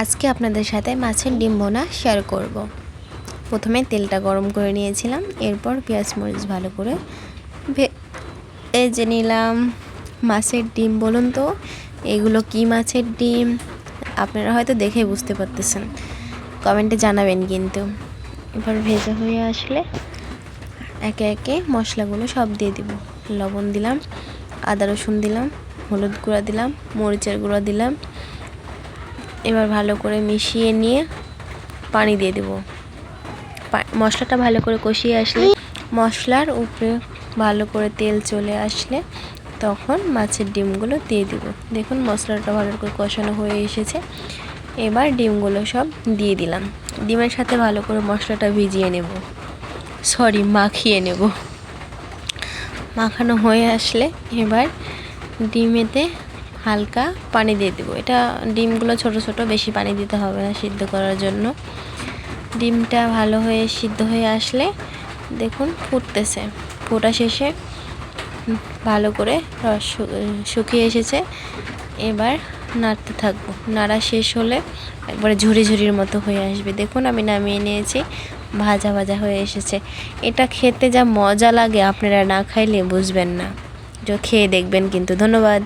আজকে আপনাদের সাথে মাছের ডিম ভোনা শেয়ার করব। প্রথমে তেলটা গরম করে নিয়েছিলাম, এরপর পেঁয়াজ মরিচ ভালো করে ভেজে নিলাম। মাছের ডিম বলুন তো এগুলো কি মাছের ডিম? আপনারা হয়তো দেখে বুঝতে পারতেছেন, কমেন্টে জানাবেন কিন্তু। এবার ভেজে হয়ে আসলে একে একে মশলাগুলো সব দিয়ে দিব। লবণ দিলাম, আদা রসুন দিলাম, হলুদ গুঁড়া দিলাম, মরিচের গুঁড়া দিলাম। এবার ভালো করে মিশিয়ে নিয়ে পানি দিয়ে দেব। মশলাটা ভালো করে কষিয়ে আসলে, মশলার উপরে ভালো করে তেল চলে আসলে তখন মাছের ডিমগুলো দিয়ে দেব। দেখুন মশলাটা ভালো করে কষানো হয়ে এসেছে। এবার ডিমগুলো সব দিয়ে দিলাম। ডিমের সাথে ভালো করে মশলাটা মাখিয়ে নেব। মাখানো হয়ে আসলে এবার ডিমেতে হালকা পানি দিয়ে দেবো। এটা ডিমগুলো ছোট ছোট, বেশি পানি দিতে হবে না সিদ্ধ করার জন্য। ডিমটা ভালো হয়ে সিদ্ধ হয়ে আসলে দেখুন ফুটতেছে। ফোটা শেষে ভালো করে রস শুকিয়ে এসেছে। এবার নাড়তে থাকবো। নাড়া শেষ হলে একবারে ঝুরি ঝুরির মতো হয়ে আসবে। দেখুন আমি নামিয়ে নিয়েছি, ভাজা ভাজা হয়ে এসেছে। এটা খেতে যা মজা লাগে আপনারা না খাইলে বুঝবেন না। খেয়ে দেখবেন কিন্তু। ধন্যবাদ।